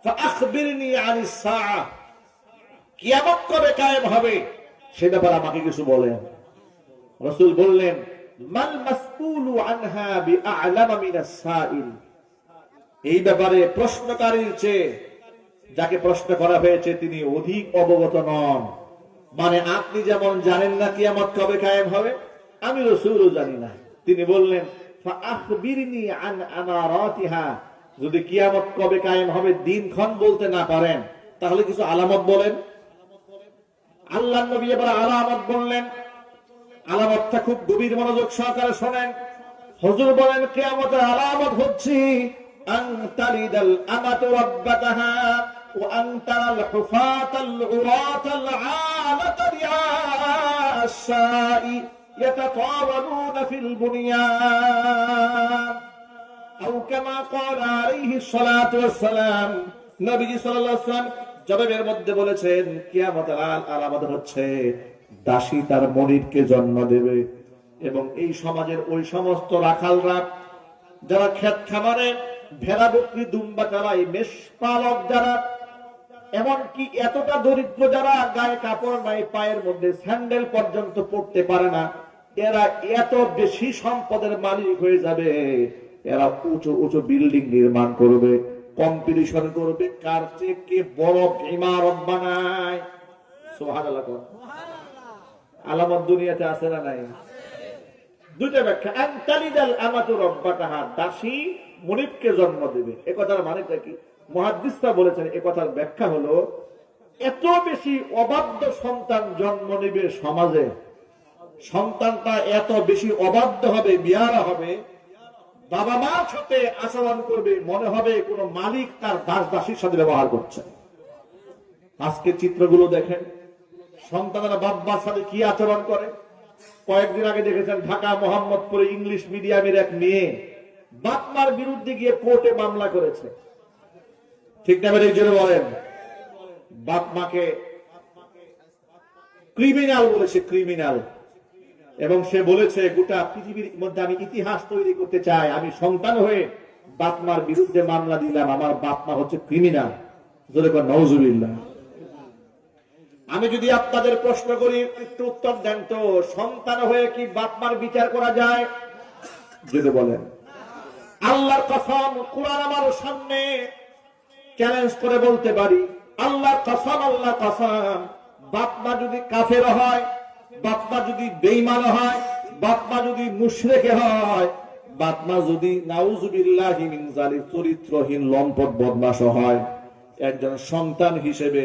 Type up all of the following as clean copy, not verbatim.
ফাআখবিরনি আনিস সাআহ, কিয়ামত কবে কায়েম হবে সে ব্যাপারে আমাকে কিছু বলেন। রাসূল বললেন, মাল মাসউলু আনহা বিআ'লামা মিনাস সাইল, এই ব্যাপারে প্রশ্নকারীর চেয়ে যাকে প্রশ্ন করা হয়েছে তিনি অধিক অবগত নন। মানে আপনি যেমন জানেন না কিয়ামত কবে কায়েম হবে, আমি রাসূলও জানি না। তিনি বললেন, ফাআখবিরনি আন আমারাতিহা, যদি কিয়ামত কবে কায়েম হবে দিনক্ষণ বলতে না পারেন তাহলে কিছু আলামত বলেন। আল্লাহর নবী এবার আলামত বললেন। আলামতটা খুব গভীর মনোযোগ সহকারে শোনেন। হুজুর বলেন, কিয়ামতের আলামত হচ্ছে আন তালিদাল আমাতু রাব্বাতাহা ওয়া আন তারাল হুফাতাল উরাতাল আলাতা রিআআস-সাই ইয়াতাতাওয়ালুনা ফিল বুনিয়ান আও কামা ক্বালা আলাইহিস সালাতু ওয়াস সালাম। নবীজি সাল্লাল্লাহু আলাইহি ওয়াসাল্লাম জবাবের মধ্যে বলেছেন, কিয়ামতের আলামত হচ্ছে দাসী তার মনিবকে জন্ম দেবে। এবং এই সমাজের ওই সমস্ত রাখালরা যারা ক্ষেত খামারে ভেড়া বকরি দুম্বা চালায়, মেষপালক যারা, এমনকি এতটা দরিদ্র যারা গায়ে কাপড় নাই, পায়ের মধ্যে স্যান্ডেল পর্যন্ত পড়তে পারে না, এরা এত বেশি সম্পদের মালিক হয়ে যাবে। এরা উঁচু উঁচু বিল্ডিং নির্মাণ করবে, কম্পিটিশন করবে, কার চেয়ে কে বড় ইমারত বানায়। সুবহানাল্লাহ। আলামত দুনিয়াতে আছে না নাই? দুইটা ব্যাখ্যা। আনতালিদাল আমাতু রাব্বাতাহা, দাসী মুনিবকে জন্ম দেবে। এ কথার মানেটা কি? মুহাদ্দিসরা বলেছেন এ কথার ব্যাখ্যা হলো, এত বেশি অবাধ্য সন্তান জন্ম নেবে সমাজে, সন্তানটা এত বেশি অবাধ্য হবে, বিয়ারা হবে, বাবা মার সাথে আচরণ করবে মনে হবে কোন মালিক তার দাস দাসীর সাথে ব্যবহার করছে। আজকে চিত্রগুলো দেখেন, সন্তানরা বাবার সাথে কি আচরণ করে। কয়েকদিন আগে দেখেছেন ঢাকা মোহাম্মদপুরে ইংলিশ মিডিয়ামের এক মেয়ে বাপ মার বিরুদ্ধে গিয়ে কোর্টে মামলা করেছে। ঠিক না বের জন্য বলেন, বাপ মাকে ক্রিমিনাল বলেছে, ক্রিমিনাল। এবং সে বলেছে, গোটা পৃথিবীর মধ্যে আমি ইতিহাস তৈরি করতে চাই, আমি সন্তান হয়ে বাপ মার বিরুদ্ধে মামলা দিলাম, আমার বাপ মা হচ্ছে ক্রিমিনাল। নাউজুবিল্লাহ। আমি যদি আপনাদের প্রশ্ন করি, একটু উত্তর দেন তো, সন্তান হয়ে কি বাপ মার বিচার করা যায়? যদি বলেন, আল্লাহর কসম, কুরআন আমার সামনে চ্যালেঞ্জ করে বলতে পারি, আল্লাহর কসম, আল্লাহর কসম, বাপ মা যদি কাফের হয়, বাপ মা যদি বেঈমান হয়, বাপ মা যদি মুশরিক হয়, বাপ মা যদি নাউজুবিল্লাহি মিন যালিক চরিত্রহীন লম্পট বদমাশ হয়, একজন সন্তান হিসেবে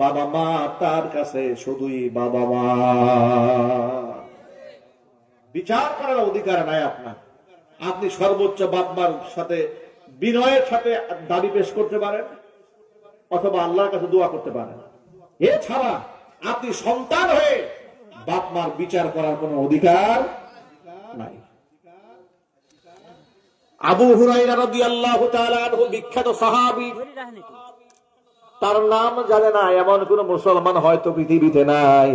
বাবা মা তার কাছে শুধুই বাবা মা। বিচার করার অধিকার নাই আপনার। আপনি সর্বোচ্চ বাপ মার সাথে বিনয়ের সাথে দাবি পেশ করতে পারেন, অথবা আল্লাহর কাছে দোয়া করতে পারেন। এছাড়া আপনি সন্তান হয়ে বাপ মার বিচার করার কোন অধিকার নাই। আবু হুরায়রা রাদিয়াল্লাহু তাআলা আনহু বিখ্যাত সাহাবী, তার নাম জানে না এমন কোন মুসলমান হয়তো পৃথিবীতে নাই।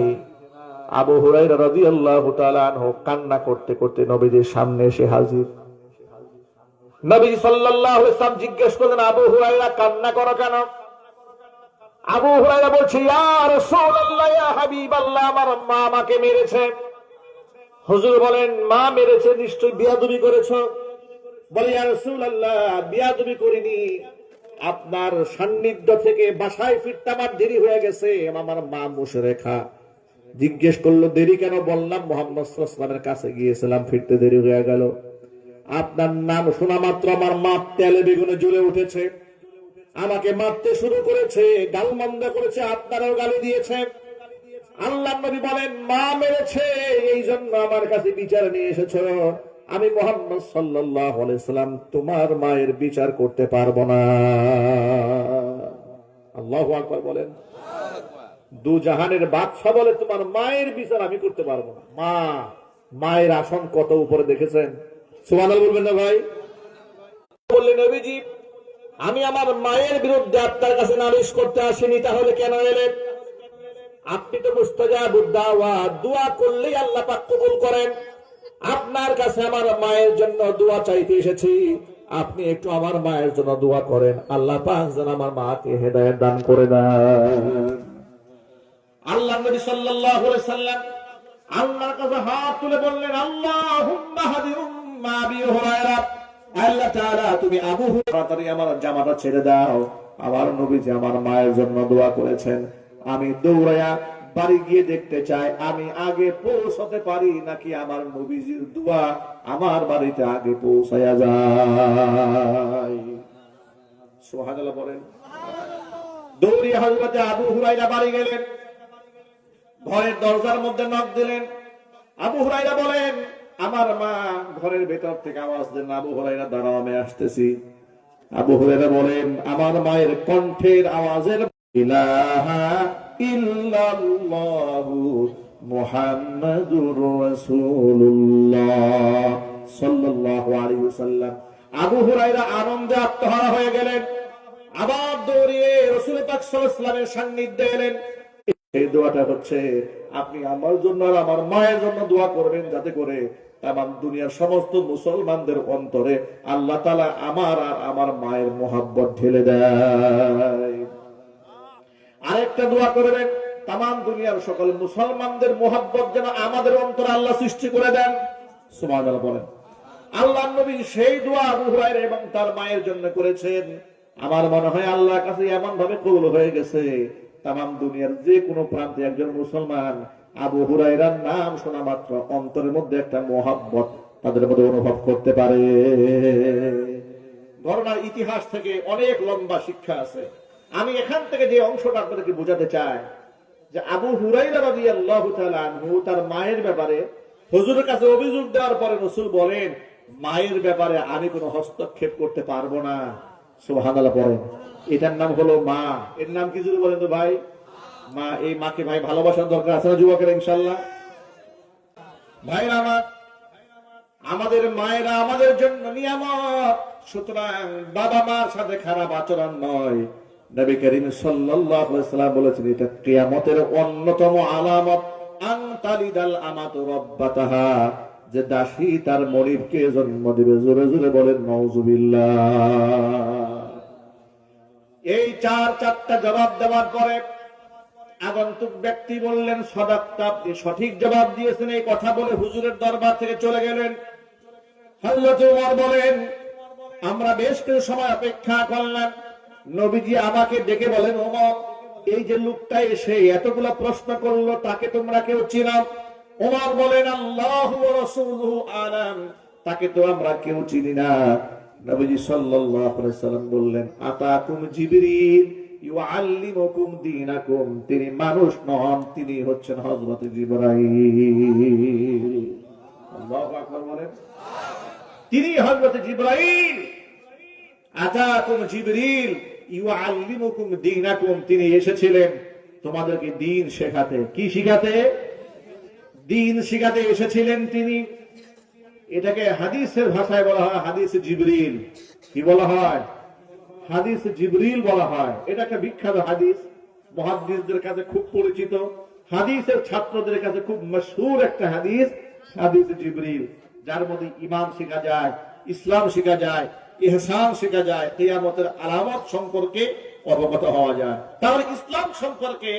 আবু হুরায়রা রাদিয়াল্লাহু তাআলা আনহু কান্না করতে করতে নবীজির সামনে এসে হাজির। নবী সাল্লাল্লাহু আলাইহি ওয়াসাল্লাম জিজ্ঞেস করলেন, আবু হুরায়রা কান্না করো কেন? আবু হুরায়রা বলছে, ইয়া রাসূলুল্লাহ, ইয়া হাবিবাল্লাহ, আমার মা আমাকে মেরেছে। হুজুর বলেন, মা মেরেছে, নিশ্চয়ই বিয়াদবি করেছো। বলে, ইয়া রাসূলুল্লাহ, বিয়াদবি করিনি, আপনার সান্নিধ্য থেকে বাসায় ফিরতে আমার দেরি হয়ে গেছে, আমার মা মুশরিকা। জিজ্ঞেস করলো, দেরি কেন? বললাম, মুহাম্মদ সাল্লাল্লাহু আলাইহি ওয়াসাল্লামের কাছে গিয়েছিলাম, ফিরতে দেরি হয়ে গেল। আপনার নাম শোনা মাত্র আমার মা তেলে বেগুনে জ্বলে উঠেছে, আমাকে মারতে শুরু করেছে, গালমন্দ করেছে, আপনারাও গালি দিয়েছে। আল্লাহর নবী বলেন, মা মেরেছে এই জন্য আমার কাছে বিচার নিয়ে এসেছো। আমি মুহাম্মদ সাল্লাল্লাহু আলাইহি ওয়াসাল্লাম তোমার মায়ের বিচার করতে পারবো না। আল্লাহু আকবার বলেন। দু জাহানের বাদশা বলে, তোমার মায়ের বিচার আমি করতে পারবো না। মা, মায়ের আসন কত উপরে দেখেছেন? সুবহানাল্লাহ বলবেন না ভাই? বললেন, নবীজি, আমি আমার মায়ের বিরুদ্ধে আপনার কাছে নালিশ করতে আসিনি, তাহলে কেন এলেন? আপনি তো মুস্তাজাবুদ দাওয়াত, দোয়া করলেই আল্লাহ পাক কবুল করেন। আপনার কাছে আমার মায়ের জন্য দোয়া চাইতে এসেছি। আপনি একটু আমার মায়ের জন্য দোয়া করেন, আল্লাহ পাক যেন আমার মাকে হেদায়েত দান করে দেন। আল্লাহ নবী সাল্লাল্লাহু আলাইহি সাল্লাম আল্লাহর কাছে হাত তুলে বললেন, আল্লাহুম্মা হাদি উম্মা আবি হুরায়রা, আল্লাহ তাআলা তুমি আবু হুরায়রা তাড়াতাড়ি আমার জামাটা ছেড়ে দাও। আমার নবীজি আমার মায়ের জন্য দোয়া করেছেন, আমি দৌড়ায়া বাড়ি গিয়ে দেখতে চাই আমি আগে পৌঁছতে পারি নাকি আমার নবীজির দোয়া আমার বাড়িতে আগে পৌঁছায়া যায়। সুবহানাল্লাহ বলেন। দৌড়িয়ে হযরত আবু হুরায়রা বাড়ি গেলেন, ঘরের দরজার মধ্যে নক দিলেন। আবু হুরায়রা বলেন, আমার মা ঘরের ভেতর থেকে আওয়াজ দেন, আবু হুরায়রা দাঁড়াও আমি আসতেছি। আবু হুরায়রা বলেন, আমার মায়ের কণ্ঠের আওয়াজের ইলাহা ইল্লাল্লাহু মুহাম্মাদুর রাসূলুল্লাহ সাল্লাল্লাহু আলাইহি ওয়াসাল্লাম। আবু হুরায়রা আনন্দে আত্মহারা হয়ে গেলেন, আবার দৌড়িয়ে রাসূল পাক সাল্লাল্লাহু আলাইহি ওয়াসাল্লামের সান্নিধ্যে এলেন। এই দোয়াটা হচ্ছে আপনি আমার জন্য আর আমার মায়ের জন্য দোয়া করবেন, যাতে করে তামাম দুনিয়ার সমস্ত মুসলমানদের অন্তরে আল্লাহ তাআলা আমার আর আমার মায়ের মোহাব্বত ঢেলে দেয়। আরেকটা দোয়া করবেন, তামাম দুনিয়ার সকল মুসলমানদের মোহাব্বত যেন আমাদের অন্তরে আল্লাহ সৃষ্টি করে দেন। সুবহানাল্লাহ বলেন। আল্লাহর নবী সেই দোয়া আবু হুরায়রা এবং তার মায়ের জন্য করেছেন। আমার মনে হয় আল্লাহর কাছে এমন ভাবে কবুল হয়ে গেছে, তামাম দুনিয়ার যে কোনো প্রান্তে একজন মুসলমান আবু হুরায়রার নাম শোনা মাত্র অন্তরের মধ্যে একটা মোহাব্বত তাদের মধ্যে অনুভব করতে পারে। ঘটনার ইতিহাস থেকে অনেক লম্বা শিক্ষা আছে। আমি এখান থেকে যে অংশটা আপনাদেরকে বোঝাতে চাই, যে আবু হুরায়রা রাদিয়াল্লাহু তাআলা আনহু তার মায়ের ব্যাপারে হুজুরের কাছে অভিযোগ দেওয়ার পরে রাসূল বলেন, মায়ের ব্যাপারে আমি কোনো হস্তক্ষেপ করতে পারবো না। সুবহানাল্লাহ বলেন। এটার নাম হলো মা। এর নাম কি যদি বলেন তো ভাই? মা। এই মাকে ভাই ভালোবাসার দরকার আছে না যুবকের? ইনশাআল্লাহ ভাইরা আমার, আমাদের মায়েরা আমাদের জন্য নিয়ামত, সুতরাং বাবা মার সাথে খারাপ আচরণ নয়। নবী করিম সাল্লাল্লাহু আলাইহি ওয়াসাল্লাম বলেছেন, এটা কিয়ামতের অন্যতম আলামত, আন তালিদাল আমাতু রাব্বাতাহা, যে দাসী তার মনিবকে জন্ম দিবে। জোরে জোরে বলেন নাউযুবিল্লাহ। এই চারটা জবাব দেওয়ার পরে আগন্তুক ব্যক্তি বললেন, সাদাক্তা, আপনি সঠিক জবাব দিয়েছেন। এই কথা বলে হুজুরের দরবার থেকে চলে গেলেন। হযরত ওমর বলেন, আমরা বেশ কিছু সময় অপেক্ষা করলাম। নবীজি আমাকে ডেকে বলেন, ওমর, এই যে লোকটা এসে এতগুলো প্রশ্ন করলো, তাকে তোমরা কেউ চিনো? ওমর বলেন, আল্লাহু ওয়া রাসূলুহু আলাম, তাকে তো আমরা কেউ চিনি না। নবীজি সাল্লাল্লাহু আলাইহি সাল্লাম বললেন, আতাকুম জিবরিল ইউআল্লিমুকুম দীনাকুম, তিনি মানুষ নন, তিনি হচ্ছেন হযরত জিবরাইল। আল্লাহু আকবার বলেন। তিনি হযরত জিবরাইল। আতাকুম জিবরিল ইউআল্লিমুকুম দীনাকুম, তিনি এসেছিলেন তোমাদেরকে দ্বীন শেখাতে। কি শিখাতে? দ্বীন শিখাতে এসেছিলেন তিনি। এটাকে হাদিসের ভাষায় বলা হয় হাদিস জিবরিল। কি বলা হয়? হাদিস জিবরিল বলা হয়। এটা একটা বিখ্যাত হাদিস, মুহাদ্দিসদের কাছে খুব পরিচিত, হাদিসের ছাত্রদের কাছে খুব মশহুর একটা হাদিস, হাদিস জিবরিল, যার মধ্যে ঈমান শেখা যায়, ইসলাম শেখা যায়, ইহসান শেখা যায়, কিয়ামতের আলামত সম্পর্কে অবগত হওয়া যায়। তাহলে ইসলাম সম্পর্কে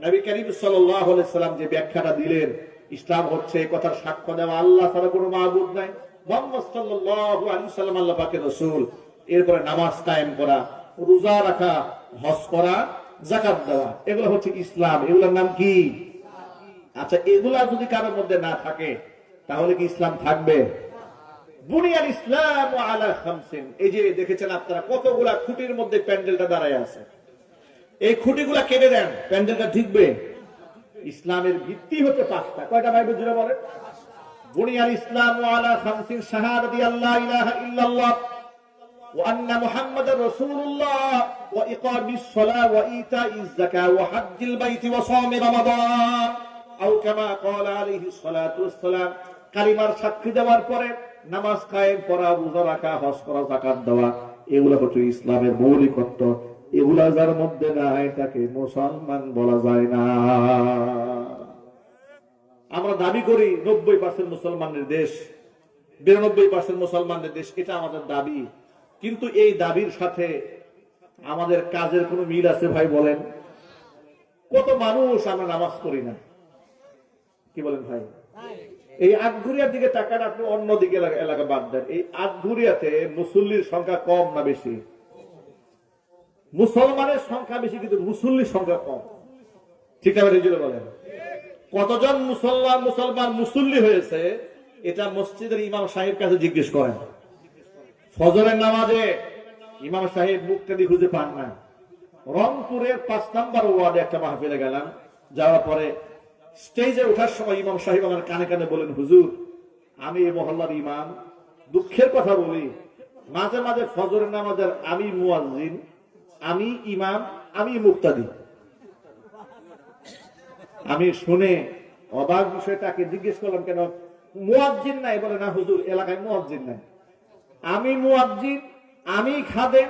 নবী করিম সাল্লাল্লাহু আলাইহি সাল্লাম যে ব্যাখ্যাটা দিলেন, ইসলাম হচ্ছে এই কথার সাক্ষ্য দেওয়া আল্লাহ ছাড়া কোনো মাবুদ নাই, মুহাম্মদ সাল্লাল্লাহু আলাইহি সাল্লাম আল্লাহ পাকের রাসূল। এরপরে নামাজ কায়েম করা, রোজা রাখা, হজ করা, যাকাত দেওয়া, এগুলো হচ্ছে ইসলাম। এগুলোর নাম কি? আচ্ছা, এগুলা যদি কারোর মধ্যে না থাকে তাহলে কি ইসলাম থাকবে? বুনিয়াল ইসলাম আলা খামসিন। এই যে দেখেছেন আপনারা কতগুলা খুঁটির মধ্যে প্যান্ডেলটা দাঁড়ায় আছে, এই খুঁটিগুলা কেটে দেন, প্যান্ডেলটা ঢুকবে। ইসলামের ভিত্তি হচ্ছে পাঁচটা। কয়টা ভাই বুঝলে বলেন? বুনিয়াল ইসলাম আলা খামসিন, শাহাদাতি আল্লা ইলাহা ইল্লাল্লাহ ওয়া আন্না মুহাম্মাদার রাসূলুল্লাহ ওয়া ইকামিস সালাহ ওয়া ইতাইজ যাকাত ওয়া হজ্জিল বাইতি ওয়া সাওমি রমাদান, আও কামা ক্বালা আলাইহিস সালাতু ওয়াস সালাম। কালিমার সাক্ষী দেওয়ার পরে নামাজ কায়েম করা, রোজা রাখা, হজ করা, যাকাত দেওয়া, এগুলো হচ্ছে ইসলামের মৌলিকত্ব। এগুলা যার মধ্যে নাই তাকে মুসলমান বলা যায় না। আমরা দাবি করি 90% মুসলমানের দেশ, 92% মুসলমানের দেশ, এটা আমাদের দাবি। কিন্তু এই দাবির সাথে আমাদের কাজের কোনো মিল আছে ভাই বলেন? কত মানুষ আমরা নামাজ পড়ি না, কি বলেন ভাই? এই আটঘরিয়ার দিকে তাকান, আপনি অন্যদিকে এলাকা বাদ দেন। এই আটঘরিয়াতে মুসল্লির সংখ্যা কম না বেশি? মুসলমানের সংখ্যা বেশি কিন্তু মুসল্লির সংখ্যা কম, ঠিক আছে? বলেন কতজন মুসলমান মুসল্লি হয়েছে এটা মসজিদের ইমাম সাহেব কাছে জিজ্ঞেস করেন। ফজরের নামাজে ইমাম সাহেব মুক্তি খুঁজে পান না। রংপুরের 5 নম্বর ওয়ার্ডে একটা মাহফিলে গেলাম, যাওয়ার পরে স্টেজে ওঠার সময় ইমাম সাহেব আমার কানে কানে বলেন, হুজুর আমি এই মহল্লার ইমাম, দুঃখের কথা বলি মাঝে মাঝে ফজরের নামাজের আমি মুয়াজ্জিন, আমি ইমাম, আমি মুক্তাদি। আমি শুনে অবাক বিষয়টাকে জিজ্ঞেস করলাম, কেন মুয়াজ্জিন নাই? বলে না হুজুর এলাকায় মুয়াজ্জিন নাই। আমি মুয়াজ্জিন, আমি খাদেম,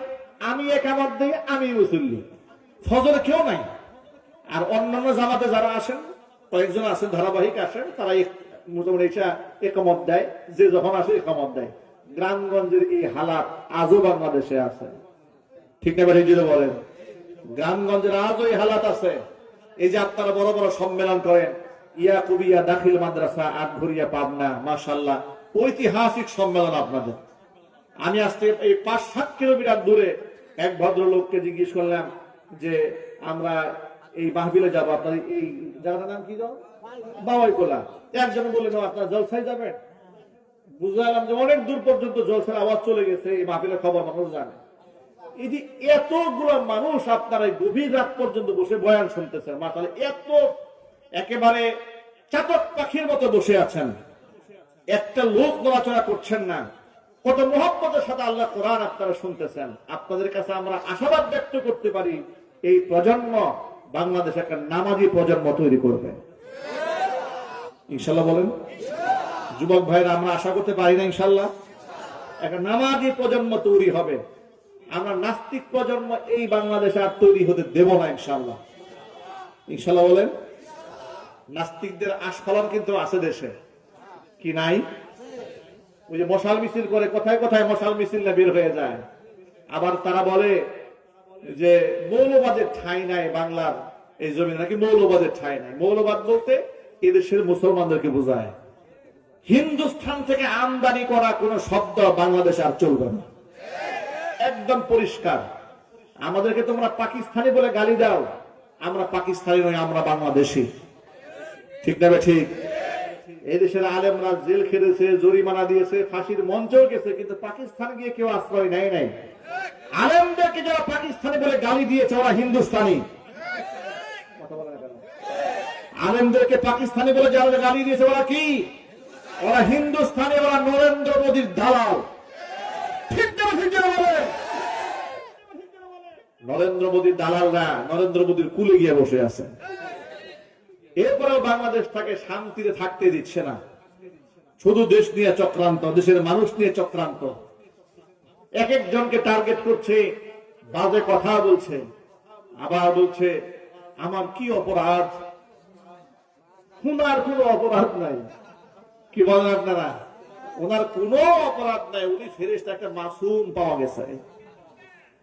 আমি একামত দেই, আমি মুসল্লি, ফজরে কেউ নাই। আর অন্যান্য জামাতে যারা আসেন, কয়েকজন আছেন ধারাবাহিক আসেন, তারা মোটামুটি একামত দেয়, যে যখন আসে একামত দেয়। গ্রামগঞ্জের এই হালাত আজও বাংলাদেশে আছে, ঠিক না ভাই? বলেন গ্রামগঞ্জের আজও এই হালাত আছে। এই যে আপনারা বড় বড় সম্মেলন করেন, ইয়াকুবিয়া দাখিল মাদ্রাসা আটঘরিয়া পাবনা, মাশাআল্লাহ ঐতিহাসিক সম্মেলন আপনাদের। আমি আজকে এই 5-7 কিলোমিটার দূরে এক ভদ্রলোককে জিজ্ঞেস করলাম যে আমরা এই মাহফিলে যাবো, আপনার এই জায়গাটার নাম কি? বাওয়াইকোলা। একজন বললেন আপনারা জলসায় যাবেন। বুঝলাম যে অনেক দূর পর্যন্ত জলসার আওয়াজ চলে গেছে, এই মাহফিলের খবর মানুষ জানে। এই যে এতগুলো মানুষ আপনারা গভীর রাত পর্যন্ত বসে বয়ান শুনতেছেন, মাশাআল্লাহ এত একেবারে চাতক পাখির মতো বসে আছেন, একটা লোক নড়াচড়া করছেন না। কত মহব্বতের সাথে আল্লাহ কোরআন আপনারা শুনতেছেন। আপনাদের কাছে আমরা আশাবাদ ব্যক্ত করতে পারি, এই প্রজন্ম বাংলাদেশ একটা নামাজি প্রজন্ম তৈরি করবে ইনশাল্লাহ। বলেন যুবক ভাইরা, আমরা আশা করতে পারি না ইনশাল্লাহ? একটা নামাজি প্রজন্ম তৈরি হবে। আমরা নাস্তিক প্রজন্ম এই বাংলাদেশে আর তৈরি হতে দেব না ইনশাল্লাহ। ইনশাল্লাহ বলেন। নাস্তিকদের আস্ফালন কিন্তু আছে দেশে, কি নাই? ওই যে মশাল মিছিল করে, কোথায় কোথায় মশাল মিছিল বের হয়ে যায়। আবার তারা বলে যে মৌলবাদের ঠাঁই নাই বাংলার এই জমি, নাকি মৌলবাদের ঠাঁই নাই। মৌলবাদ বলতে এদেশের মুসলমানদেরকে বোঝায়। হিন্দুস্থান থেকে আমদানি করা কোন শব্দ বাংলাদেশে আর চলবে না, একদম পরিষ্কার। আমাদেরকে তোমরা পাকিস্তানি বলে গালি দাও, আমরা পাকিস্তানি নই, আমরা বাংলাদেশি, ঠিক না? ঠিক। এই দেশের আলেমরা জেল খেটেছে, জরিমানা দিয়েছে, ফাঁসির মঞ্চেও গেছে, কিন্তু পাকিস্তান গিয়ে কেউ আশ্রয় নেয় নাই। আলেমদেরকে যারা পাকিস্তানি বলে গালি দিয়েছে ওরা হিন্দুস্তানি। আলেমদেরকে পাকিস্তানি বলে যারা গালি দিয়েছে ওরা কি? ওরা হিন্দুস্তানি, ওরা নরেন্দ্র মোদীর দালাল, ঠিক না? নরেন্দ্র মোদীর দালালরা নরেন্দ্র মোদীর কুলে গিয়ে বসে আছে। এরপরেও বাংলাদেশ তাকে শান্তিতে থাকতে দিচ্ছে না, শুধু দেশ নিয়ে চক্রান্ত, দেশের মানুষ নিয়ে চক্রান্ত। এক একজনকে টার্গেট করছে, বাজে কথা বলছে, আবার বলছে আমার কি অপরাধ? ওনার কোনো অপরাধ নাই, কি বলেন আপনারা? ওনার কোনো অপরাধ নাই, উনি ফেরেশতা, একটা মাসুম পাওয়া গেছে,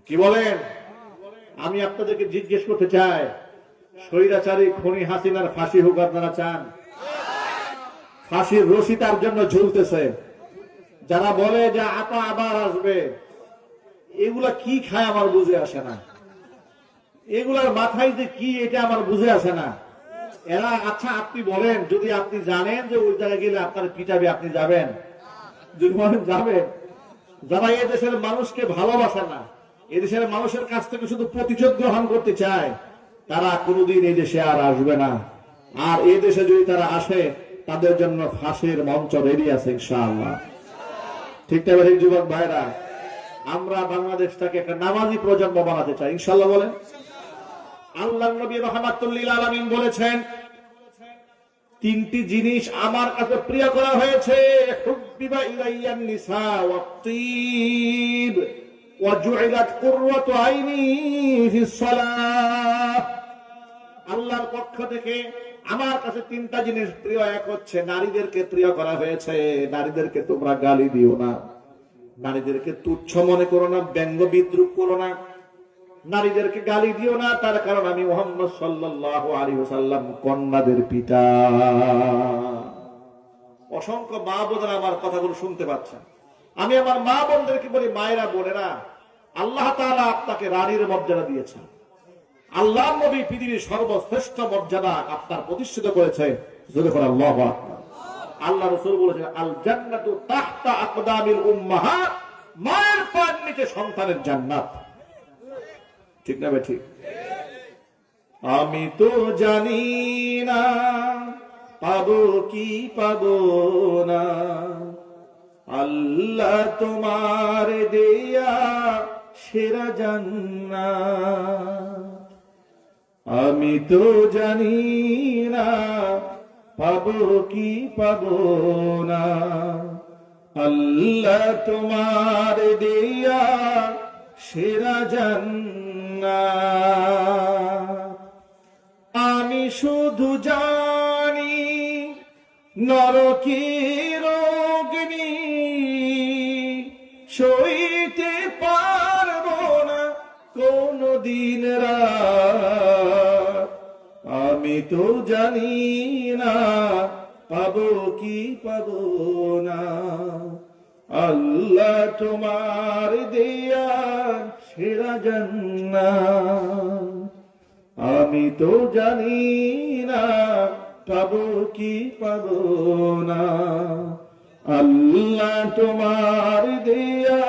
কি বলেন? আমি আপনাদেরকে জিজ্ঞেস করতে চাই, স্বৈরাচারী খুনি হাসিনার ফাঁসি হোক আপনারা চান? ফাঁসির রশি তার জন্য ঝুলতেছে। যারা বলে যে আপা আবার আসবে, এগুলা কি খায় আমার বুঝে আসে না। এগুলার মাথায় যে কি এটা আমার বুঝে আসে না। এরা, আচ্ছা আপনি বলেন, যদি আপনি জানেন যে ওই জায়গায় গেলে আপনার পিটাবে, আপনি যাবেন? যদি বলেন যাবেন, যারা এদেশের মানুষকে ভালোবাসে না, এদেশের মানুষের কাছ থেকে শুধু প্রতিশোধ গ্রহণ করতে চায়, তারা কোনোদিন এই দেশে আর আসবে না। আর এই দেশে যদি তারা আসে, তাদের জন্য ফাঁসির মঞ্চ রেডি আছে ইনশাআল্লাহ, ঠিক না? যুবক ভাইরা, আমরা বাংলাদেশটাকে একটা নামাজি প্রজন্ম বানাতে চাই ইনশাআল্লাহ। বলেন আল্লাহর নবী রাহমাতুল লিল আলামিন বলেছেন, 3টি জিনিস আমার কাছে প্রিয় করা হয়েছে, হুব্বিবা ইলাইয়ান নিসা ওয়াত-তিব ওয়া জুইলাত কুররাতু আইনি ফিস সালাহ। আল্লাহর পক্ষ থেকে আমার কাছে 3টা জিনিস প্রিয়। এক হচ্ছে নারীদেরকে প্রিয় করা হয়েছে, নারীদেরকে তোমরা গালি দিও না, নারীদেরকে তুচ্ছ মনে করো না, ব্যঙ্গ বিদ্রুপ করো না, নারীদেরকে গালি দিও না, তার কারণ আমি মুহাম্মদ সাল্লাল্লাহু আলাইহি ওয়াসাল্লাম কন্যাদের পিতা। অসংখ্য মা বোনেরা আমার কথাগুলো শুনতে পাচ্ছেন। আমি আমার মা বোনদেরকে বলি, মায়েরা বোনেরা, আল্লাহ তাআলা আপনাকে রানীর মর্যাদা দিয়েছেন। আল্লাহর নবী পৃথিবীর সর্বশ্রেষ্ঠ মর্যাদা আপনার প্রতিষ্ঠিত করেছে। জোরে করে আল্লাহু আকবার। আল্লাহ রাসূল বলেছেন, আল জান্নাতু তাহতা আকদামিল উম্মাহাত, মায়ের পায়ের নিচে সন্তানের জান্নাত। ঠিক না ভাই? ঠিক। আমি তো জানি না পাবো কি পাবো না, আল্লাহ তোমার দেয়া সেরা জান্নাত। আমি তো জানি না পাবো কি পাবো না, আল্লাহ তোমার দেয়া সেরা জান্নাত। আমি শুধু জানি নরকের অগ্নি সইতে পারবো না কোনদিন রাত। আমি তো জানি না পাবো কি পাবো না, আল্লাহ তোমার দেয়া সেরা জান্নাত। আমি তো জানি না পাবো কি পাবো না, আল্লাহ তোমার দেয়া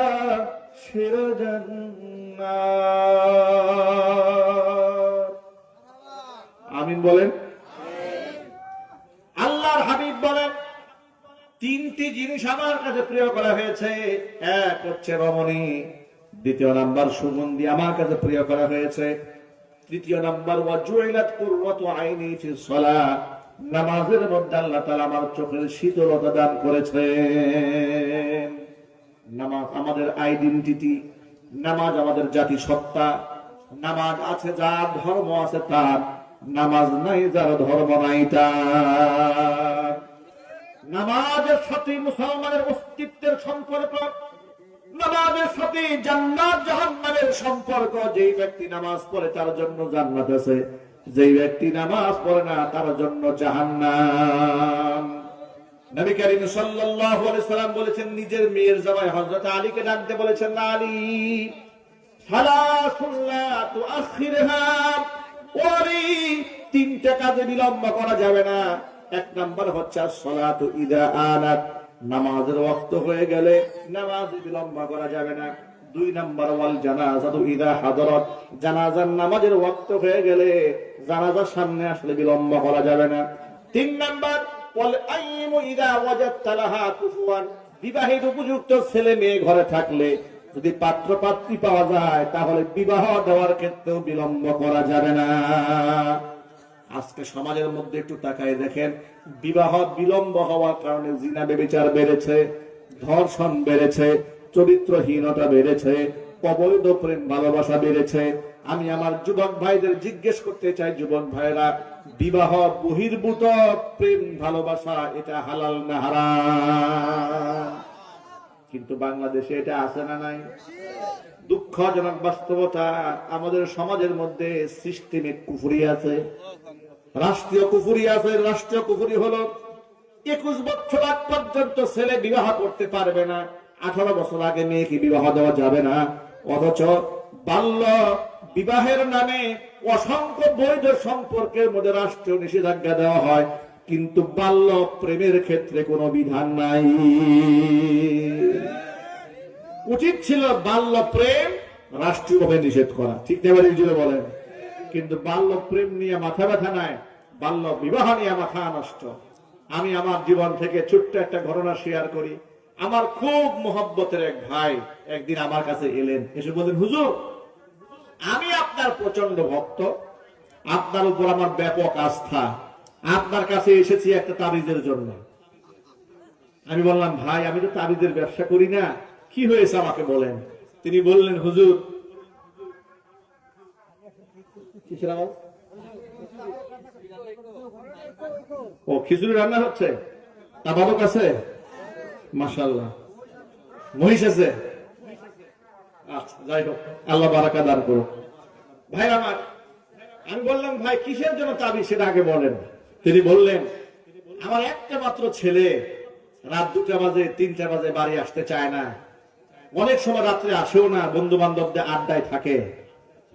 সেরা জান্নাত। আমিন বলেন। আল্লাহর হাবিব বলেন, তিনটি জিনিস আমার কাছে প্রিয় করা হয়েছে। এক হচ্ছে রমণী, দ্বিতীয় নাম্বার সুগন্ধি আমার কাছে প্রিয় করা হয়েছে, তৃতীয় নাম্বার ওয়াজুইলাত কুররাতু আইনি ফিস সালাহ, নামাজের মধ্যে আল্লাহ তাআলা আমার চোখের শীতলতা দান করেছেন। নামাজ আমাদের আইডেন্টিটি, নামাজ আমাদের জাতি সত্তা। নামাজ আছে যার ধর্ম আছে তার, নামাজ নাই যার ধর্ম নাই তার। নামাজের সাথে মুসলমানের অস্তিত্বের সম্পর্ক, নামাজের সাথে জান্নাত জাহান্নামের সম্পর্ক। যেই ব্যক্তি নামাজ পড়ে তার জন্য জান্নাত আছে, যেই ব্যক্তি নামাজ পড়ে না তার জন্য জাহান্নাম। নবী করিম সাল্লাল্লাহু আলাইহি সাল্লাম বলেছেন, নিজের মেয়ের জামাই হযরত আলীকে ডাকতে বলেছেন, না আলী, সালাতুন লা তুআখিরহা, ওয়ালি তিনটা কাজে বিলম্ব করা যাবে না। এক নাম্বার হচ্ছে সালাতু ইদা আনাত, নামাজের ওয়াক্ত হয়ে গেলে নামাজে বিলম্ব করা যাবে না। দুই নাম্বার ওয়াল জানাজাতু ইদা হাদারাত, জানাজার নামাজের ওয়াক্ত হয়ে গেলে জানাজার সামনে আসলে বিলম্ব করা যাবে না। তিন নাম্বার ওয়াল আইমু ইদা ওয়াজাদতা লাহা কুফুয়ান, বিবাহিত উপযুক্ত ছেলে মেয়ে ঘরে থাকলে যদি পাত্র পাত্রী পাওয়া যায় তাহলে বিবাহ দেওয়ার ক্ষেত্রেও বিলম্ব করা যাবে না। আজকে সমাজের মধ্যে একটু তাকায় দেখেন, বিবাহ বিলম্ব হওয়ার কারণে জিনা ব্যভিচার বেড়েছে, ধর্ষণ বেড়েছে, চরিত্রহীনতা বেড়েছে, অবৈধ প্রেম ভালোবাসা বেড়েছে। আমি আমার যুবক ভাইদের জিজ্ঞেস করতে চাই, যুবক ভাইরা, বিবাহ বহির্ভূত প্রেম ভালোবাসা এটা হালাল না হারাম? কিন্তু বাংলাদেশে এটা আছে না নাই? দুঃখজনক বাস্তবতা, আমাদের সমাজের মধ্যে সিস্টেমিক কুফরি আছে, রাষ্ট্রীয় কুফরি আছে। রাষ্ট্রীয় কুফরি হলো 21 বছর আগ পর্যন্ত ছেলে বিবাহ করতে পারবে না, 18 বছর আগে মেয়েকে বিবাহ দেওয়া যাবে না। অথচ বাল্য বিবাহের নামে অসংখ্য বৈধ সম্পর্কের মধ্যে রাষ্ট্রীয় নিষেধাজ্ঞা দেওয়া হয়, কিন্তু বাল্য প্রেমের ক্ষেত্রে কোনো বিধান নাই। উচিত ছিল বাল্য প্রেম রাষ্ট্রীয়ভাবে নিষেধ করা, ঠিক নেই জুড়ে বলেন। কিন্তু বাল্য প্রেম নিয়ে মাথা ব্যথা নাই, বাল্য বিবাহ নিয়ে মাথা নষ্ট। আমি আমার জীবন থেকে ছোট্ট একটা ঘটনা শেয়ার করি। আমার খুব মোহব্বতের এক ভাই একদিন আমার কাছে এলেন, এসে বললেন, হুজুর, আমি আপনার প্রচন্ড ভক্ত, আপনার উপর আমার ব্যাপক আস্থা, আপনার কাছে এসেছি একটা তাবিজের জন্য। আমি বললাম, ভাই, আমি তো তাবিজের ব্যবসা করি না, কি হয়েছে আমাকে বলেন। তিনি বললেন, হুজুর, ও খিচুড়ি রান্না হচ্ছে তা বাবুর কাছে, মাশাআল্লাহ। মহিষ আছে? আচ্ছা, যাই হোক, আল্লাহ বারাকা দান করুন। ভাই আমার, আমি বললাম ভাই কিসের জন্য তাবিজ সেটা আগে বলেন। তিনি বললেন, আমার একটা মাত্র ছেলে রাত 2টা বাজে 3টা বাজে বাড়ি আসতে চায় না, অনেক সময় রাত্রে আসেও না, বন্ধু বান্ধবদের আড্ডায় থাকে।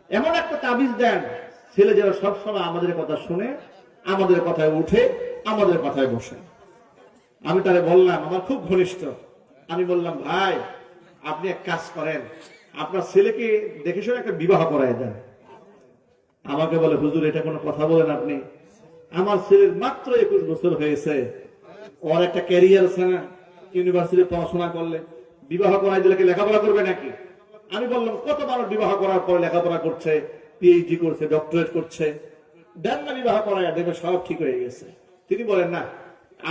এমন একটা তাবিজ দেন ছেলে যেন সবসময় আমাদের কথা শুনে, আমাদের কথায় উঠে, আমাদের কথায় বসে। আমি তারে বললাম, আমার খুব ঘনিষ্ঠ, আমি বললাম ভাই আপনি এক কাজ করেন, আপনার ছেলেকে দেখে শুনে একটা বিবাহ করায় দেন। আমাকে বলে, হুজুর এটা কোনো কথা বলেন আপনি? আমার ছেলের মাত্র 21 বছর হয়েছে, ওর একটা ক্যারিয়ার আছে না, ইউনিভার্সিটি পড়াশোনা করলে বিবাহ করাই দিলে কি লেখাপড়া করবে নাকি? আমি বললাম, কত মানুষ বিবাহ করার পরে লেখাপড়া করছে, পিএইচডি করছে, ডক্টরেট করছে, দেন না বিবাহ করায়, দেখবে সব ঠিক হয়ে গেছে। তিনি বলেন, না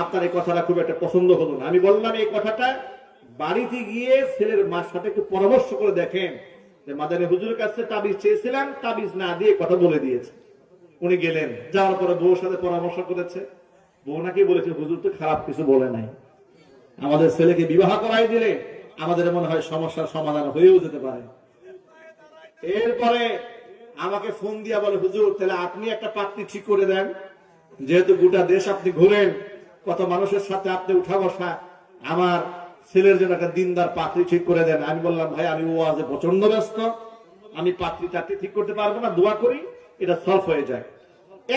আপনার এই কথাটা খুব একটা পছন্দ হলো না। আমি বললাম, এই কথাটা বাড়িতে গিয়ে ছেলের মার সাথে একটু পরামর্শ করে দেখেন, যে মাদানী হুজুরের কাছে তাবিজ চেয়েছিলাম, তাবিজ না দিয়ে কথা বলে দিয়েছে। উনি গেলেন, যাওয়ার পরে বউর সাথে পরামর্শ করেছে, বউ নাকি বলেছে হুজুর তো খারাপ কিছু বলে নাই, আমাদের ছেলেকে বিবাহ করাই দিলে আমাদের মনে হয় সমস্যার সমাধান হয়েও যেতে পারে। এরপরে আমাকে ফোন দিয়া বলে, হুজুর তাহলে আপনি একটা পাত্রী ঠিক করে দেন, যেহেতু গোটা দেশ আপনি ঘুরেন, কত মানুষের সাথে আপনি উঠা বসা, আমার ছেলের জন্য একটা দিনদার পাত্রী ঠিক করে দেন। আমি বললাম, ভাই আমি ওয়াজে প্রচন্ড ব্যস্ত, আমি পাত্রী টাত্রী ঠিক করতে পারবো না, দোয়া করি এটা সলভ হয়ে যায়।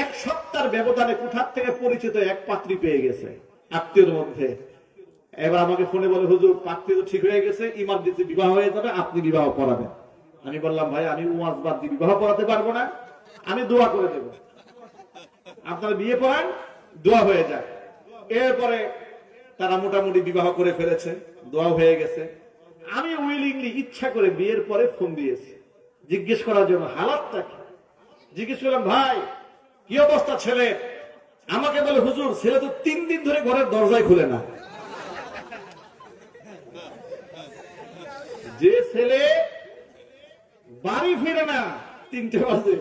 1 সপ্তাহের ব্যবধানে কোথার থেকে পরিচিত এক পাত্রী পেয়ে গেছে আত্মীয়র মধ্যে। এবার আমাকে ফোনে বলে, হুজুর পাত্রী তো ঠিক হয়ে গেছে, ইমার্জেন্সি বিবাহ হয়ে যাবে, আপনি বিবাহ করাবেন। আমি বললাম, ভাই আমি ওয়াজ বাদ দিয়ে বিবাহ করাতে পারবো না, আমি দোয়া করে দেব, আপনারা বিয়ে পড়ান, দোয়া হয়ে যায়। এরপরে তারা মোটামুটি বিবাহ করে ফেলেছে, দোয়া হয়ে গেছে। আমি উইলিংলি ইচ্ছা করে বিয়ের পরে ফোন দিয়েছি জিজ্ঞেস করার জন্য হালাতটা কি। জিজ্ঞেস করলাম, ভাই কি অবস্থা ছেলে? আমাকে বলে, হুজুর ছেলে তো 3 দিন ধরে ঘরের দরজায় খুলে না। যে ছেলে বাড়ি ফিরে না 3টে বাজে,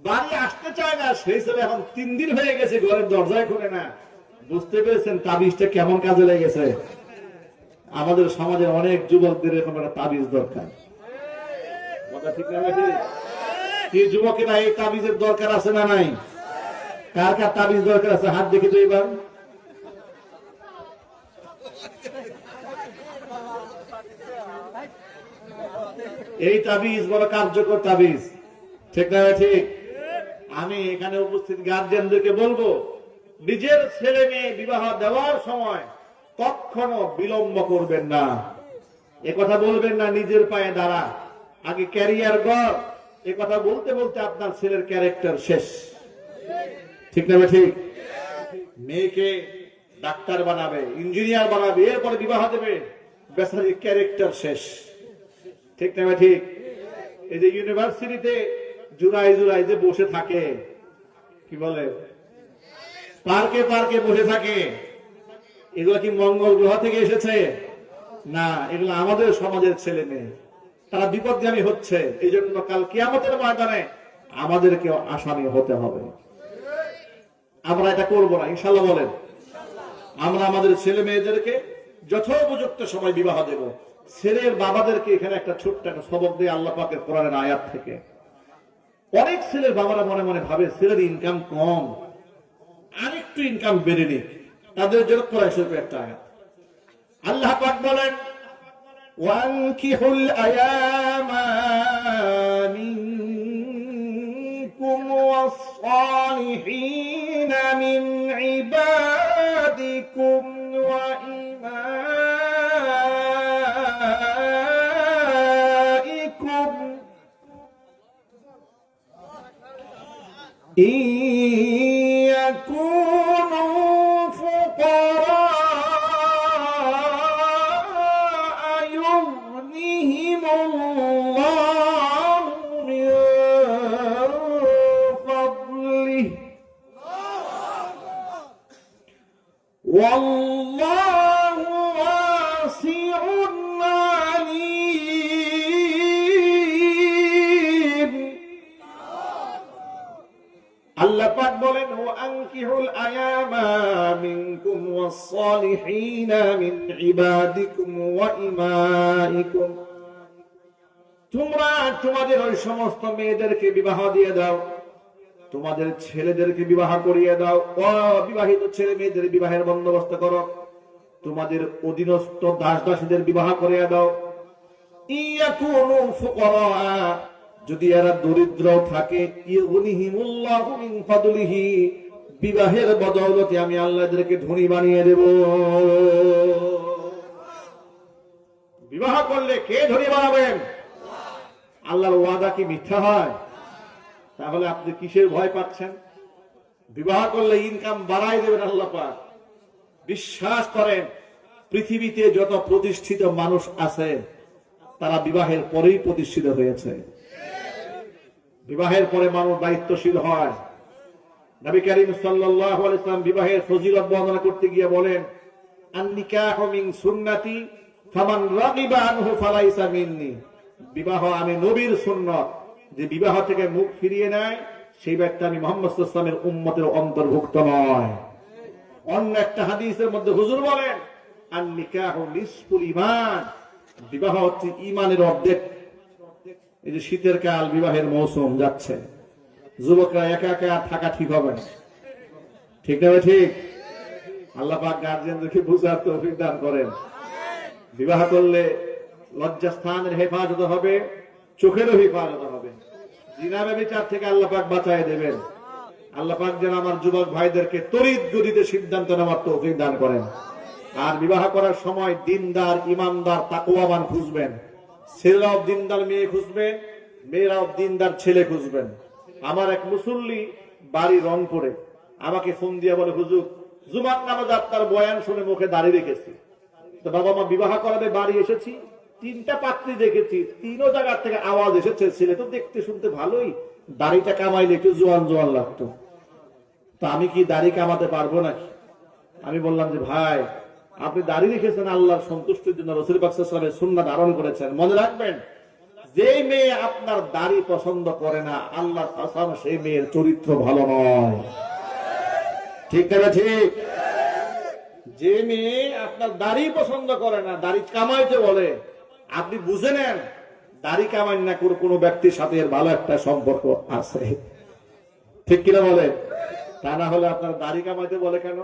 বাড়ি আসতে চায় না, সেই ছেলে এখন 3 দিন হয়ে গেছে ঘরের দরজায় খুলে না। বুঝতে পেরেছেন তাবিজটা কেমন কাজে লেগেছে? আমাদের সমাজের অনেক যুবকদের এরকম একটা তাবিজ দরকার। কথা ঠিক না নাকি? কি যুবকেরা এই তাবিজের দরকার আছে না নাই? কার কার তাবিজ দরকার আছে হাত দেখি তো এবার। এই তাবিজ বড় কার্যকর তাবিজ, ঠিক না ঠিক? আমি এখানে উপস্থিত গার্জিয়ানদেরকে বলবো, নিজের ছেলে মেয়ে বিবাহ দেওয়ার সময় কখনো বিলম্ব করবেন না। একথা বলবেন না নিজের পায়ে দাঁড়া, আগে ক্যারিয়ার গড়, একথা বলতে বলতে আপনার ছেলের ক্যারেক্টার শেষ, ঠিক না ঠিক? মেয়েকে ডাক্তার বানাবে, ইঞ্জিনিয়ার বানাবে, এরপরে বিবাহ দেবে, বেচারির ক্যারেক্টার শেষ, ঠিক না ঠিক? এই যে ইউনিভার্সিটিতে জুলাই জুলাই যে বসে থাকে, কি বলে, পার্কে পার্কে বসে থাকে, এগুলো কি মঙ্গল গ্রহ থেকে এসেছে? না, এগুলো আমাদের সমাজের ছেলে মেয়ে, তারা বিপদগামী হচ্ছে। এই জন্য কাল কিয়ামতের ময়দানে আমাদেরকে আসামি হতে হবে। আমরা এটা করবো না, ইনশাল্লাহ বলেন। আমরা আমাদের ছেলে মেয়েদেরকে যথোপযুক্ত সময় বিবাহ দেব। ছেলের বাবাদেরকে এখানে একটা ছোট্ট একটা সবক দিয়ে আল্লাহ পাকের কোরআনের আয়াত থেকে। অনেক ছেলের বাবারা মনে মনে ভাবে ছেলের ইনকাম কম, আরেকটু ইনকাম বেড়ে নিক, তাদের জন্য কোরআন শরীফের একটা আয়াত। আল্লাহ পাক বলেন, ওয়ানকিহুল আয়ামা মিনকুম ওয়াস-সালিহিনা মিন ইবাদিকুম ওয়া ইমাইকুম ইয়াকুনু ফুকারা ইউগনিহিমুল্লাহু মিন ফাদলিহি ওয়াল্লাহু ওয়াসিউন আলীম। আল্লাহ পাক বলেন, ওয়া আনকিহুল আয়ামা মিনকুম ওয়াস সালিহিনা মিন ইবাদিকুম ওয়া ইমাইকুম, তোমরা তোমাদের ওই সমস্ত মেয়েদেরকে বিবাহ দিয়ে দাও, তোমাদের ছেলেদেরকে বিবাহ করিয়ে দাও, অবিবাহিত ছেলে মেয়েদের বিবাহের বন্দোবস্ত করো, তোমাদের অধীনস্থ দাস দাসীদের বিবাহ করিয়ে দাও। ইয়াকুনু ফুকারা, যদি এরা দরিদ্র থাকে, ইউগনিহিমুল্লাহু মিন ফাদলিহি, বিবাহের বদৌলতে আমি আল্লাহ এদেরকে ধনী বানিয়ে দেব। বিবাহ করলে কে ধনী বানাবেন? আল্লাহর ওয়াদা কি মিথ্যা হয়? তাহলে আপনি কিসের ভয় পাচ্ছেন? বিবাহ করলে ইনকাম বাড়াই দেবেন আল্লাহ পাক। বিশ্বাস করেন, পৃথিবীতে যত প্রতিষ্ঠিত মানুষ আছে তারা বিবাহের পরেই প্রতিষ্ঠিত হয়েছে। বিবাহের পরে মানুষ দায়িত্বশীল হয়। নবী করিম সাল্লাল্লাহু আলাইহি ওয়াসাল্লাম বিবাহের ফজিলত বর্ণনা করতে গিয়ে বলেন, আন-নিকাহু মিন সুন্নতি ফামান রাগিবা আনহু ফালাইসা মিন্নি, বিবাহ আমি নবীর সুন্নত, যে বিবাহ থেকে মুখ ফিরিয়ে নেয় সেই ব্যক্তি আমি মুহাম্মদ সাল্লাল্লাহু আলাইহি ওয়াসাল্লামের উম্মতের অন্তর্ভুক্ত নয়। অন্য একটা হাদিসের মধ্যে হুজুর বলেন, আন-নিকাহু নিসফুল ঈমান, বিবাহ হচ্ছে ঈমানের অর্ধেক। এই যে শীতের কাল, বিবাহের মৌসুম যাচ্ছে, যুবকরা একা একা থাকা ঠিক হবে না, ঠিক না? ঠিক। আল্লাহ পাক গার্জিয়ানদেরকে বুঝার তৌফিক দান করেন। বিবাহ করলে লজ্জাস্থানের হেফাজত হবে, চোখেরও হেফাজত হবে। জিনা ব্যভিচার থেকে আল্লাহ পাক বাঁচায় দেবেন। আল্লাহ পাক যেন আমার যুবক ভাইদেরকে তড়িৎ গতিতে সিদ্ধান্ত নেওয়ার তৌফিক দান করেন। আর বিবাহ করার সময় দিনদার, ইমানদার, তাকওয়াবান খুঁজবেন। ছেলেরাও দিনদার মেয়ে খুঁজবেন, মেয়েরাও দিনদার ছেলে খুঁজবেন। আমার এক মুসল্লি বাড়ি রংপুরে আমাকে ফোন দিয়ে বলে, হুজুর জুমার নামাজ আপনার বয়ান শুনে মুখে দাঁড়িয়ে রেখেছি, তো বাবা মা বিবাহ করাবে বাড়ি এসেছি, 3টা পাত্রী দেখেছি, 3ও জায়গা থেকে আওয়াজ এসেছে, ছেলে তো দেখতে শুনতে ভালোই, দাড়িটা কামাইলে একটু জোয়ান জোয়ান লাগতো, তো আমি কি দাড়ি কামাতে পারবো নাকি? আমি বললাম যে ভাই, আপনি দাড়ি রেখেছেন আল্লাহর সন্তুষ্টির জন্য, রাসূল পাক সাল্লাল্লাহু আলাইহি ওয়াসাল্লামের সুন্নাত ধারণ করেছেন। মনে রাখবেন, যে মেয়ে আপনার দাড়ি পছন্দ করে না, আল্লাহর কসম সেই মেয়ের চরিত্র ভালো নয়। ঠিক না? ঠিক। যে মেয়ে আপনার দাড়ি পছন্দ করে না, দাড়ি কামাইতে বলে, আপনি বুঝে নেন দাড়ি কামাই না করে কোনো ব্যক্তির সাথে এর ভালো একটা সম্পর্ক আছে। ঠিক কিনা বলে? তা না হলে আপনার দাড়ি কামাইতে বলে কেন?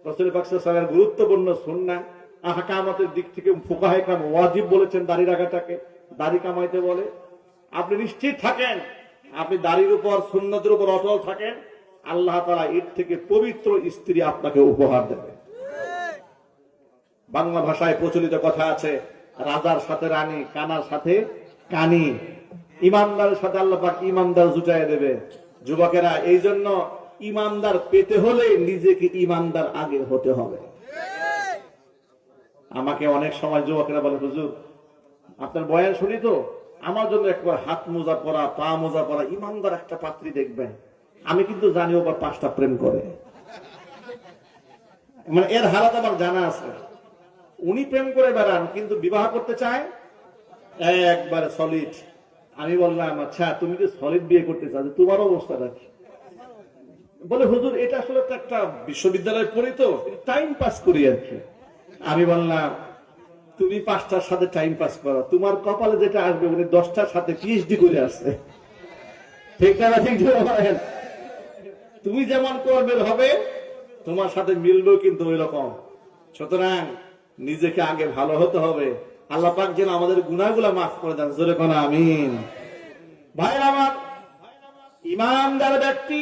রাসূল পাক সাল্লাল্লাহু আলাইহি ওয়াসাল্লামের গুরুত্বপূর্ণ সুন্নাহ আহকামাতের দিক থেকে ফুকাহায়ে কেরাম ওয়াজিব বলেছেন দাড়ি রাখাটাকে, দাড়ি কামাইতে বলে। আপনি নিশ্চিত থাকেন, আপনি দাড়ির উপর, সুন্নতের উপর অটল থাকেন, আল্লাহ তাআলা এর থেকে পবিত্র স্ত্রী আপনাকে উপহার দেবে। বাংলা ভাষায় প্রচলিত কথা আছে, রাজার সাথে রানী, কানার সাথে কানি। ইমানদারের সাথে আল্লাহ পাক ইমানদার জুটায় দেবে। যুবকেরা, এই জন্য ইমানদার পেতে হলে নিজেকে ইমানদার আগে হতে হবে। আমাকে অনেক সময় যুবকেরা বলে, হুজুর আপনার বয়ান শুনি তো, আমার জন্য একবার হাত মোজা পরা, পা মোজা পরা ইমানদার একটা পাত্রী দেখবেন। আমি কিন্তু জানি ওবার 5টা প্রেম করে, মানে এর হালাত আমার জানা আছে। উনি প্রেম করে বেড়ান কিন্তু বিবাহ করতে চায় একবার সলিড। আমি বললাম, আচ্ছা তুমি যে সলিড বিয়ে করতে চাও, তোমার অবস্থাটা কি? বলে, হুজুর এটা আসলে একটা বিশ্ববিদ্যালয়ে পড়ি তো, টাইম পাস করি আর কি। আমি বললাম, তুমি 5টার সাথে টাইম পাস করো, তোমার কপালে যেটা আসবে উনি 10টার সাথে পিএইচডি করে আসছে। ঠিক না? ঠিক। তুমি যেমন কর্মের হবে তোমার সাথে মিলবেও কিন্তু ওই রকম। সুতরাং নিজেকে আগে ভালো হতে হবে। আল্লাহ পাক যেন আমাদের গুনাহগুলো মাফ করে দেন। জোরে কোন আমিন। ভাইরা আমার, ইমানদার ব্যক্তি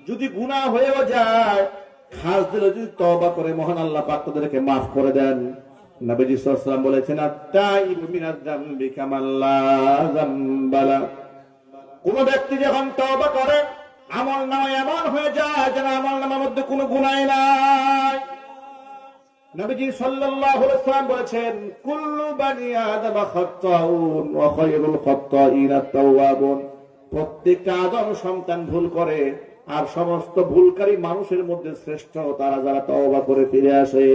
যদি গুনাহ হয়েও যায়, খাস দিলে যদি তওবা করে, মহান আল্লাহ পাক তাদেরকে মাফ করে দেন। নবীজি সাল্লাল্লাহু আলাইহি ওয়াসাল্লাম বলেছেন, আত-তাইবু মিনাজ যামবি কামান লা যামবা লা। কোন ব্যক্তি যখন তওবা করে, আমলনামায় এমন হয়ে যায় যেন আমলনামার মধ্যে কোনো গুনাহ নাই। নবীজি সাল্লাল্লাহু আলাইহি ওয়াসাল্লাম বলেছেন, কুল্লু বানি আদম খাত্তাউন ওয়া খায়রুল খাত্তাইনা আত-তাওয়াবুন। প্রত্যেকটা আদম সন্তান ভুল করে, আর সমস্ত ভুলকারী মানুষের মধ্যে শ্রেষ্ঠ তারা যারা তওবা করে ফিরে আসে।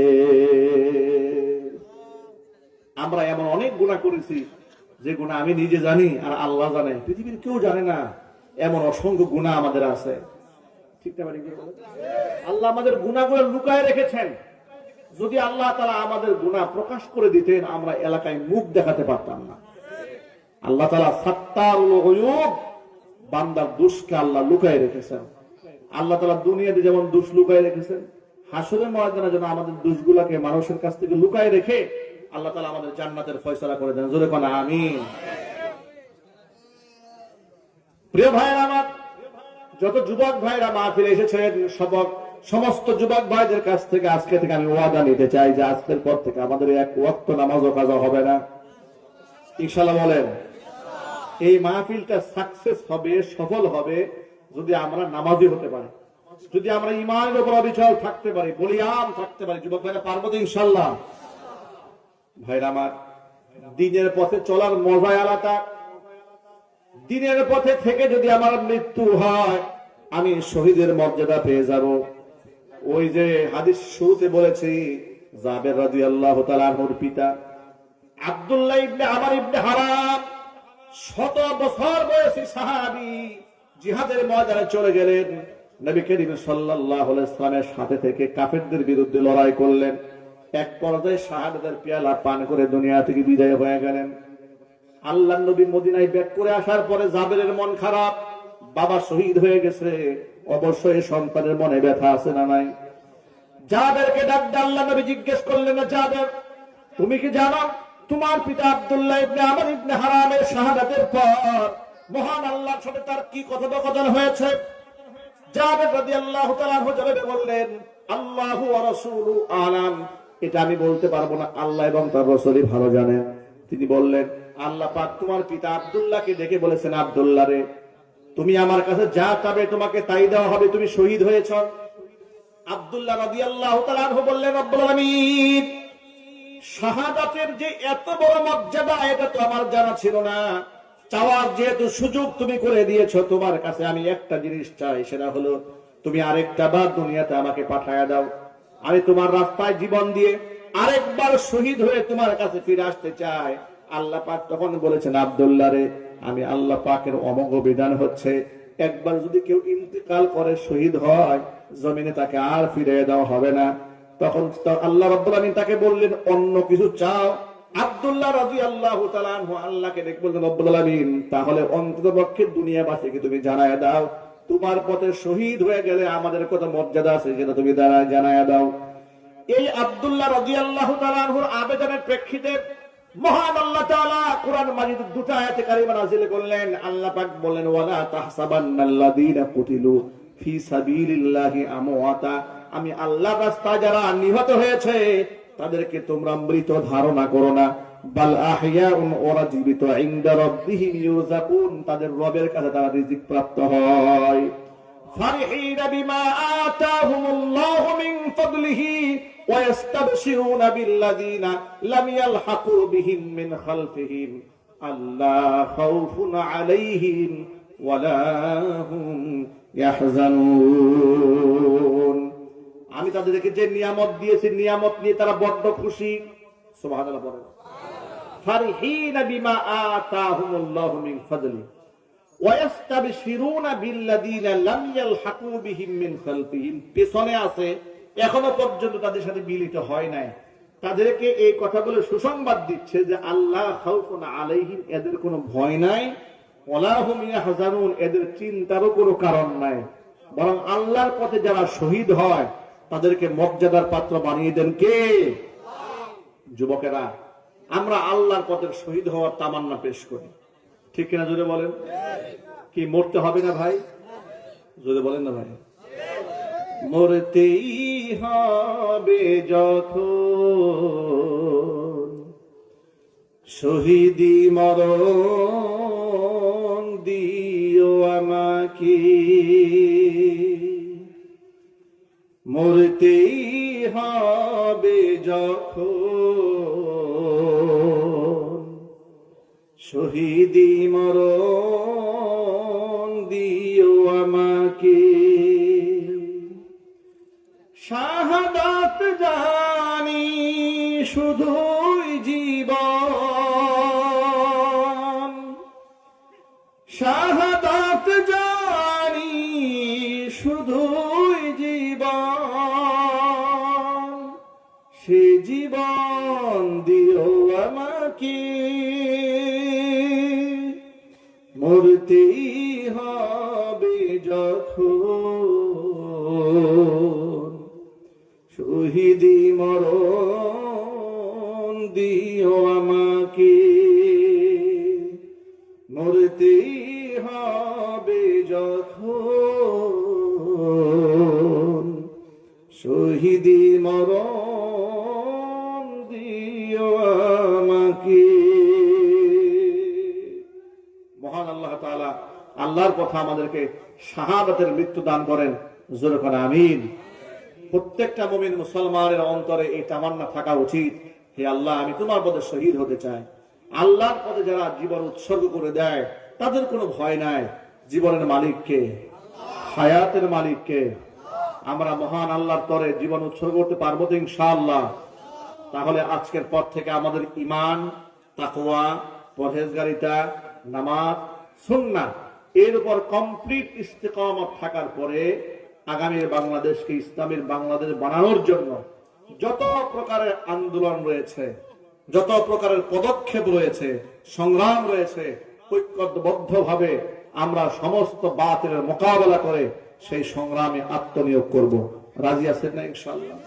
আমরা এমন অনেক গুনাহ করেছি যে গুনাহ আমি নিজে জানি আর আল্লাহ জানে, পৃথিবীর কেউ জানে না। এমন অসংখ্য গুনাহ আমাদের আছে, ঠিক না? আল্লাহ আমাদের গুনাহগুলো লুকায় রেখেছেন। যদি আল্লাহ তাআলা আমাদের গুনাহ প্রকাশ করে দিতেন, আমরা এলাকায় মুখ দেখাতে পারতাম না। আল্লাহ তাআলা সাত্তারুল গুয়ুব, বান্দার দোষকে আল্লাহ লুকায় রেখেছেন। আল্লাহ তাআলা দুনিয়াতে যেমন দোষ লুকায় রেখেছেন, হাসরের ময়দানে যেন আমাদের দোষগুলোকে মানুষের কাছ থেকে লুকায় রেখে আল্লাহ তাআলা আমাদের জান্নাতের ফয়সালা করে দেন। জোরে কোন আমিন। প্রিয় ভাইরা আমার, যত যুবক ভাইরা মাহফিলে এসেছেন, সমস্ত যুবক ভাইদের কাছ থেকে আজকে থেকে আমি ওয়াদা নিতে চাই যে আজকের পর থেকে আমাদের এক ওয়াক্ত নামাজও কাজা হবে না, ইনশাআল্লাহ বলেন। এই মাহফিলটা সাকসেস হবে, সফল হবে যদি আমরা নামাজি হতে পারি, যদি আমরা ঈমানের উপর অবিচল থাকতে পারি, বলিয়ান থাকতে পারি। যুবক ভাইরা পারবো তো ইনশাআল্লাহ? ভাইরা আমার, দিনের পথে চলার মজাই আলাদা। দিনের পথে থেকে যদি আমার মৃত্যু হয়, আমি শহীদের মর্যাদা পেয়ে যাব। ওই যে হাদিস শুরুতে বলেছি, জাবের রাদিয়াল্লাহু তাআলা আনহুর পিতা আব্দুল্লাহ ইবনে আমর ইবনে হারাম, 100 বছর বয়সী সাহাবী, জিহাদের ময়দানে চলে গেলেন। নবী করিম সাল্লাল্লাহু আলাইহি ওয়াসাল্লামের সাথে থেকে কাফেরদের বিরুদ্ধে লড়াই করলেন। এক পর্যায়ে শাহাদাতের পেয়ালা পান করে দুনিয়া থেকে বিদায় হয়ে গেলেন। আল্লাহর নবী মদিনায় ব্যাক করে আসার পরে জাবেরের মন খারাপ, বাবা শহীদ হয়ে গেছে, অবশ্যই সন্তানের মনে ব্যথা আছে না নাই? জাবেরকে ডাক দিয়ে আল্লাহ নবী জিজ্ঞেস করলেন, জাবের, তুমি কি জানো তোমার পিতা আব্দুল্লাহ ইবনে আমর ইবনে হারামের শাহাদাতের পর মহান আল্লাহর সাথে তার কি কথোপকথন হয়েছে? জাবের রাদিয়াল্লাহু তাআলা আনহু জবাবে বললেন, আল্লাহু ওয়া রাসূলু আলাম, এটা আমি বলতে পারবো না, আল্লাহ এবং তার রাসূলই ভালো জানেন। তিনি বললেন, আল্লাহ পাক তোমার পিতা আব্দুল্লাহকে ডেকে বলেছেন, আব্দুল্লাহ রে, তুমি আমার কাছে যা চাবে তোমাকে তাই দেওয়া হবে, তুমি শহীদ হয়েছ। আব্দুল্লাহ রাদিয়াল্লাহু তাআলা আনহু বললেন, রব্বুল আলামিন, শাহাদাতের যে এত বড় মর্যাদা, এটা তো আমার জানা ছিল না। চাওয়ার যেহেতু সুযোগ তুমি করে দিয়েছো, তোমার কাছে আমি একটা জিনিস চাই, সেটা হলো তুমি আরেকটা বার দুনিয়াতে আমাকে পাঠায়া দাও। আমি তোমার রাস্তায় জীবন দিয়ে আরেকবার শহীদ হয়ে তোমার কাছে ফিরে আসতে চাই। আল্লাহ পাক তখন বলেছেন, আব্দুল্লাহ রে, আমি আল্লাহ পাকের অমোঘ বিধান হচ্ছে, একবার যদি কেউ ইন্তেকাল করে, শহীদ হয়, জমিনে তাকে আর ফিরে দেওয়া হবে না। তখন আল্লাহ রাব্বুল আমিন তাকে বললেন, অন্য কিছু চাও? আব্দুল্লাহ রাদিয়াল্লাহু তাআলা আনহু আল্লাহকে ডেকে বললেন, রব্বুল আলামিন, তাহলে অন্ততপক্ষে দুনিয়াবাসীকে তুমি জানায়া দাও, তোমার পথে শহীদ হয়ে গেলে আমাদের কত মর্যাদা আছে সেটা তুমি জানায়া দাও। এই আব্দুল্লাহ রাদিয়াল্লাহু তাআলা আনহুর আবেদনের প্রেক্ষিতে মহান আল্লাহ তাআলা কুরআন মাজিদের দুটো আয়াতে কারিমা নাযিল করলেন। আল্লাহ পাক বলেন, ওয়ালা তাহসাবান্নাল্লাযীনা কুতিলু ফি সাবিলিল্লাহি আমওয়াতা, আমি আল্লাহর রাস্তায় যারা নিহত হয়েছে তাদেরকে তোমরা মৃত ধারণা করো না, বাল আহইয়াউন, ওরা জীবিত, ইনদা রাব্বিহিম ইউরযাকুন, তাদের রবের কাছে তারা রিজিক প্রাপ্ত হয়। ফারিহিনা বিমা আতাহুমুল্লাহু মিন ফাদলিহি ওয়া ইস্তাবশিরুনা বিল্লাযীনা লাম ইয়ালহাকু বিহিম মিন খালফিহিম আল্লা খাউফুন আলাইহিম ওয়ালা হুম ইয়াহজানুন। আমি তাদেরকে যে নিয়ামত দিয়েছি, নিয়ামত নিয়ে তারা বড্ড খুশি। সুবহানাল্লাহ বলেন। ফারিহিনা বিমা আতাহুমুল্লাহু মিন ফাদলি ওয়া ইস্তাবশিরুনা বিল্লাযীনা লাম ইয়ালহাকু বিহিম মিন খালফিহিম, পেছনে আছে, এখনো পর্যন্ত তাদের সাথে মিলিত হয় নাই, তাদেরকে এই কথাগুলো সুসংবাদ দিচ্ছে যে আল্লাহ খাউফুন আলাইহিম, এদের কোনো ভয় নাই, ওয়ালা হুম ইয়াহজানুন, এদের চিন্তারও কোনো কারণ নাই, বরং আল্লাহর পথে যারা শহীদ হয় তাদেরকে মর্যাদার পাত্র বানিয়ে দেন কে? যুবকেরা, আমরা আল্লাহর পথে শহীদ হওয়ার তামান্না পেশ করি, ঠিক কিনা? জোরে বলেন। কি মরতে হবে না ভাই? জোরে বলেন না ভাই। মরতেই হবে যখন, শহীদি মরণ দিও আমাকে, মরতেই হবে যখন, শহীদি মরণ দিও আমাকে। শাহাদাত জানি শুধুই জীবন, শাহাদাত জানি জীবন দিও আমাকে, মরতেই হবে যখন, শহীদি মরণ দিও আমাকে, মরতেই হবে যখন, শহীদি মরণ দিও আমাকে। মহান আল্লাহ তাআলা আল্লাহর কথা আমাদেরকে শাহাদাতের মৃত্যু দান করেন, জোরে করে আমিন। প্রত্যেকটা মুমিন মুসলমানের অন্তরে এই তামান্না থাকা উচিত, হে আল্লাহ আমি তোমার পথে শহীদ হতে চাই। আল্লাহর পথে যারা জীবন উৎসর্গ করে দেয় তাদের কোনো ভয় নাই। জীবনের মালিককে, হায়াতের মালিককে। আমরা মহান আল্লাহর তরে জীবন উৎসর্গ করতে পারবো তো ইনশাআল্লাহ? তাহলে আজকের পর থেকে আমাদের ঈমান, তাকওয়া, পরহেজগারিতা, নামাজ, সুন্নাহ এর উপর কমপ্লিট ইস্তেকামত থাকার পরে আগামীর বাংলাদেশকে ইসলামের বাংলাদেশ বানানোর জন্য যত প্রকারের আন্দোলন রয়েছে, যত প্রকারের পদক্ষেপ রয়েছে, সংগ্রাম রয়েছে, ঐক্যবদ্ধভাবে আমরা সমস্ত বাতিলের মোকাবেলা করে সেই সংগ্রামে আত্মনিয়োগ করব। রাজি আছেন না ইনশাআল্লাহ?